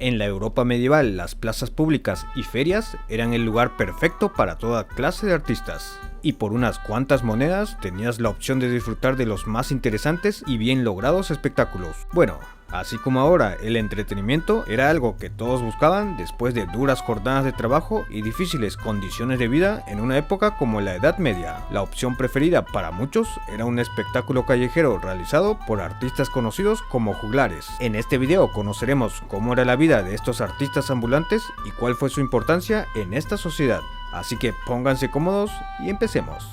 En la Europa medieval, las plazas públicas y ferias eran el lugar perfecto para toda clase de artistas. Y por unas cuantas monedas tenías la opción de disfrutar de los más interesantes y bien logrados espectáculos. Bueno, así como ahora, el entretenimiento era algo que todos buscaban después de duras jornadas de trabajo y difíciles condiciones de vida en una época como la Edad Media. La opción preferida para muchos era un espectáculo callejero realizado por artistas conocidos como juglares. En este video conoceremos cómo era la vida de estos artistas ambulantes y cuál fue su importancia en esta sociedad. Así que pónganse cómodos y empecemos.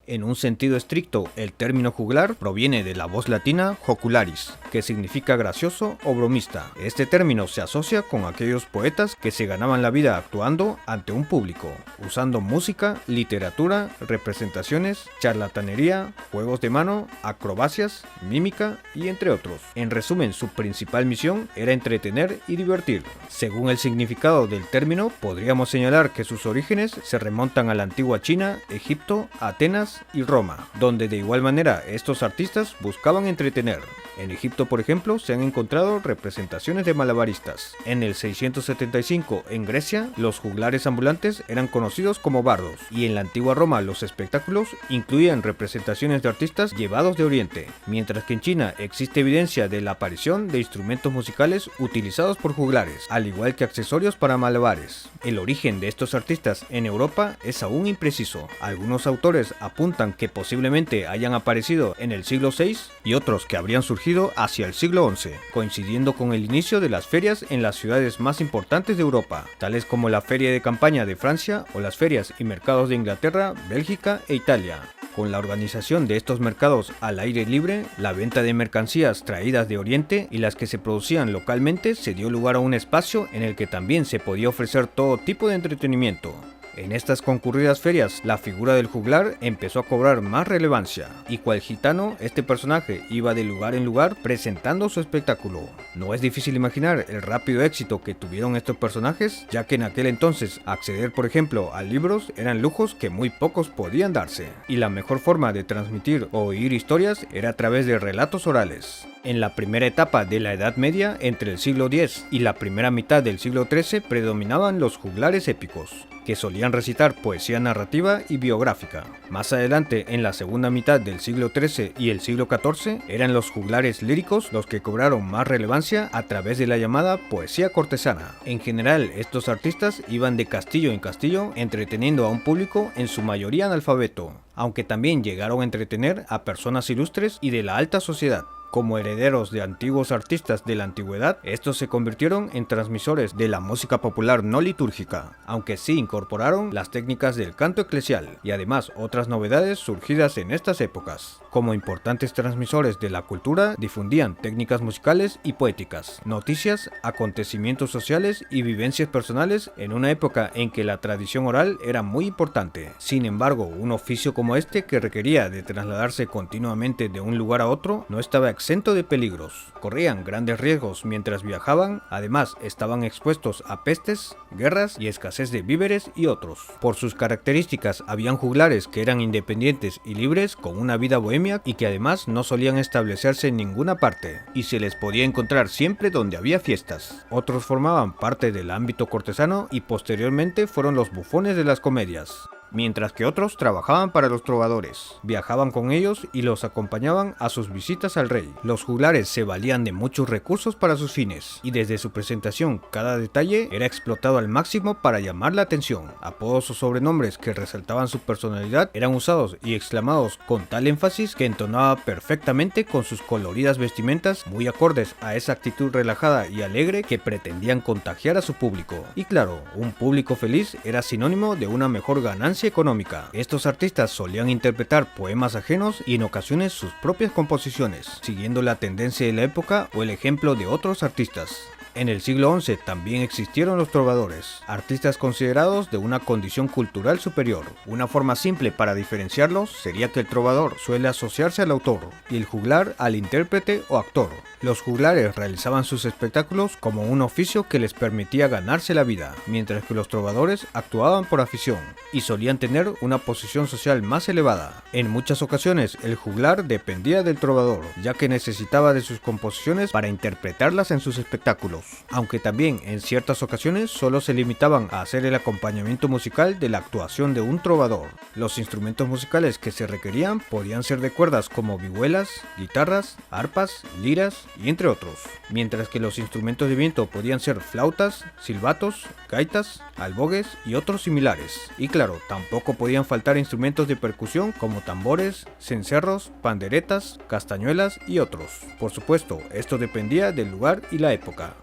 En un sentido estricto, el término juglar proviene de la voz latina jocularis, que significa gracioso o bromista. Este término se asocia con aquellos poetas que se ganaban la vida actuando ante un público, usando música, literatura, representaciones, charlatanería, juegos de mano, acrobacias, mímica y entre otros. En resumen, su principal misión era entretener y divertir. Según el significado del término, podríamos señalar que sus orígenes se remontan a la antigua China, Egipto, Atenas y Roma, donde de igual manera estos artistas buscaban entretener. En Egipto, por ejemplo, se han encontrado representaciones de malabaristas. En el 675, en Grecia, los juglares ambulantes eran conocidos como bardos, y en la antigua Roma los espectáculos incluían representaciones de artistas llevados de Oriente, mientras que en China existe evidencia de la aparición de instrumentos musicales utilizados por juglares, al igual que accesorios para malabares. El origen de estos artistas en Europa es aún impreciso. Algunos autores apuntan que posiblemente hayan aparecido en el siglo VI y otros que habrían surgido hacia el siglo XI, coincidiendo con el inicio de las ferias en las ciudades más importantes de Europa, tales como la Feria de Campaña de Francia o las ferias y mercados de Inglaterra, Bélgica e Italia. Con la organización de estos mercados al aire libre, la venta de mercancías traídas de Oriente y las que se producían localmente se dio lugar a un espacio en el que también se podía ofrecer todo tipo de entretenimiento. En estas concurridas ferias, la figura del juglar empezó a cobrar más relevancia, y cual gitano, este personaje iba de lugar en lugar presentando su espectáculo. No es difícil imaginar el rápido éxito que tuvieron estos personajes, ya que en aquel entonces acceder, por ejemplo, a libros eran lujos que muy pocos podían darse, y la mejor forma de transmitir o oír historias era a través de relatos orales. En la primera etapa de la Edad Media, entre el siglo X y la primera mitad del siglo XIII, predominaban los juglares épicos, que solían recitar poesía narrativa y biográfica. Más adelante, en la segunda mitad del siglo XIII y el siglo XIV, eran los juglares líricos los que cobraron más relevancia a través de la llamada poesía cortesana. En general, estos artistas iban de castillo en castillo entreteniendo a un público en su mayoría analfabeto, aunque también llegaron a entretener a personas ilustres y de la alta sociedad. Como herederos de antiguos artistas de la antigüedad, estos se convirtieron en transmisores de la música popular no litúrgica, aunque sí incorporaron las técnicas del canto eclesial y además otras novedades surgidas en estas épocas. Como importantes transmisores de la cultura, difundían técnicas musicales y poéticas, noticias, acontecimientos sociales y vivencias personales en una época en que la tradición oral era muy importante. Sin embargo, un oficio como este, que requería de trasladarse continuamente de un lugar a otro, no estaba exento de peligros. Corrían grandes riesgos mientras viajaban, además estaban expuestos a pestes, guerras y escasez de víveres y otros. Por sus características, habían juglares que eran independientes y libres, con una vida bohemia y que además no solían establecerse en ninguna parte, y se les podía encontrar siempre donde había fiestas. Otros formaban parte del ámbito cortesano y posteriormente fueron los bufones de las comedias, mientras que otros trabajaban para los trovadores, viajaban con ellos y los acompañaban a sus visitas al rey. Los juglares se valían de muchos recursos para sus fines, y desde su presentación cada detalle era explotado al máximo para llamar la atención. Apodos o sobrenombres que resaltaban su personalidad eran usados y exclamados con tal énfasis que entonaba perfectamente con sus coloridas vestimentas, muy acordes a esa actitud relajada y alegre que pretendían contagiar a su público. Y claro, un público feliz era sinónimo de una mejor ganancia económica. Estos artistas solían interpretar poemas ajenos y en ocasiones sus propias composiciones, siguiendo la tendencia de la época o el ejemplo de otros artistas. En el siglo XI también existieron los trovadores, artistas considerados de una condición cultural superior. Una forma simple para diferenciarlos sería que el trovador suele asociarse al autor y el juglar al intérprete o actor. Los juglares realizaban sus espectáculos como un oficio que les permitía ganarse la vida, mientras que los trovadores actuaban por afición y solían tener una posición social más elevada. En muchas ocasiones el juglar dependía del trovador, ya que necesitaba de sus composiciones para interpretarlas en sus espectáculos, aunque también en ciertas ocasiones solo se limitaban a hacer el acompañamiento musical de la actuación de un trovador. Los instrumentos musicales que se requerían podían ser de cuerdas como vihuelas, guitarras, arpas, liras y entre otros, mientras que los instrumentos de viento podían ser flautas, silbatos, gaitas, albogues y otros similares. Y claro, tampoco podían faltar instrumentos de percusión como tambores, cencerros, panderetas, castañuelas y otros. Por supuesto, esto dependía del lugar y la época.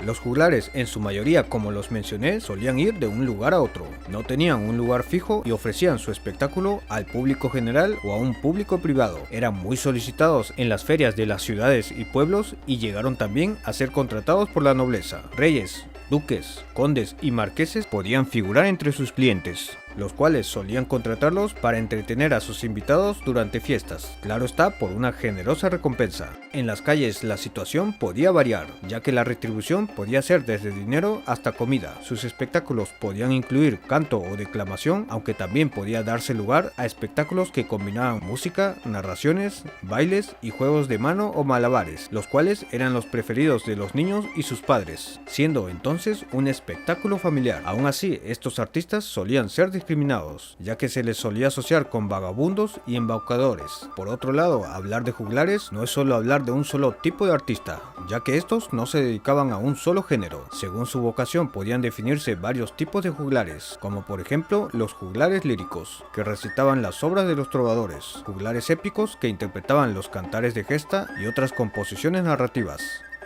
Los juglares, en su mayoría como los mencioné, solían ir de un lugar a otro. No tenían un lugar fijo y ofrecían su espectáculo al público general o a un público privado. Eran muy solicitados en las ferias de las ciudades y pueblos y llegaron también a ser contratados por la nobleza. Reyes, duques, condes y marqueses podían figurar entre sus clientes, los cuales solían contratarlos para entretener a sus invitados durante fiestas, claro está, por una generosa recompensa. En las calles la situación podía variar, ya que la retribución podía ser desde dinero hasta comida. Sus espectáculos podían incluir canto o declamación, aunque también podía darse lugar a espectáculos que combinaban música, narraciones, bailes y juegos de mano o malabares, los cuales eran los preferidos de los niños y sus padres, siendo entonces un espectáculo familiar. Aún así, estos artistas solían ser discriminados, ya que se les solía asociar con vagabundos y embaucadores. Por otro lado, hablar de juglares no es solo hablar de un solo tipo de artista, ya que estos no se dedicaban a un solo género. Según su vocación podían definirse varios tipos de juglares, como por ejemplo los juglares líricos, que recitaban las obras de los trovadores, juglares épicos que interpretaban los cantares de gesta y otras composiciones narrativas.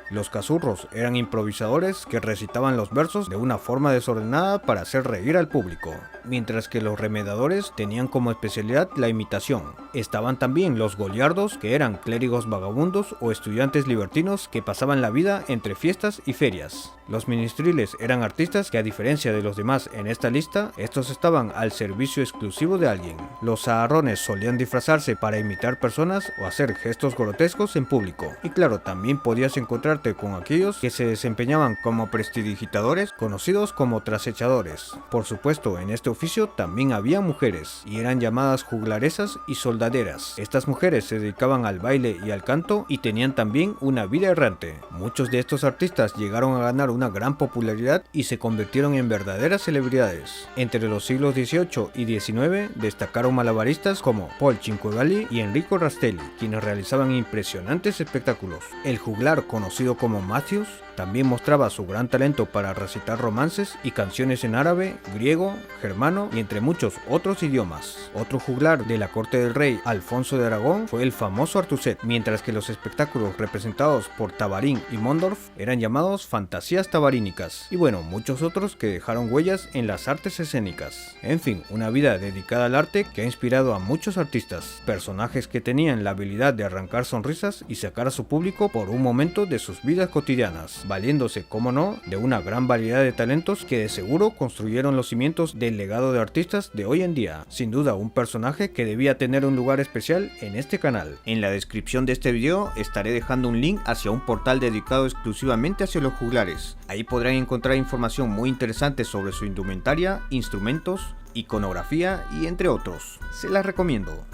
Los cazurros eran improvisadores que recitaban los versos de una forma desordenada para hacer reír al público, mientras que los remedadores tenían como especialidad la imitación. Estaban también los goliardos, que eran clérigos vagabundos o estudiantes libertinos que pasaban la vida entre fiestas y ferias. Los ministriles eran artistas que, a diferencia de los demás en esta lista, estos estaban al servicio exclusivo de alguien. Los saharrones solían disfrazarse para imitar personas o hacer gestos grotescos en público. Y claro, también podías encontrarte con aquellos que se desempeñaban como prestidigitadores, conocidos como trasechadores. Por supuesto, en este oficio también había mujeres, y eran llamadas juglaresas y soldaderas. Estas mujeres se dedicaban al baile y al canto y tenían también una vida errante. Muchos de estos artistas llegaron a ganar una gran popularidad y se convirtieron en verdaderas celebridades. Entre los siglos XVIII y XIX destacaron malabaristas como Paul Cinquevalli y Enrico Rastelli, quienes realizaban impresionantes espectáculos. El juglar, conocido como Matthews, también mostraba su gran talento para recitar romances y canciones en árabe, griego, germano y entre muchos otros idiomas. Otro juglar de la corte del rey Alfonso de Aragón fue el famoso Artuset, mientras que los espectáculos representados por Tabarín y Mondorf eran llamados fantasías tabarínicas, y bueno, muchos otros que dejaron huellas en las artes escénicas. En fin, una vida dedicada al arte que ha inspirado a muchos artistas, personajes que tenían la habilidad de arrancar sonrisas y sacar a su público por un momento de sus vidas cotidianas, valiéndose, como no, de una gran variedad de talentos que de seguro construyeron los cimientos del legado de artistas de hoy en día. Sin duda, un personaje que debía tener un lugar especial en este canal. En la descripción de este video estaré dejando un link hacia un portal dedicado exclusivamente hacia los juglares. Ahí podrán encontrar información muy interesante sobre su indumentaria, instrumentos, iconografía y entre otros. Se las recomiendo.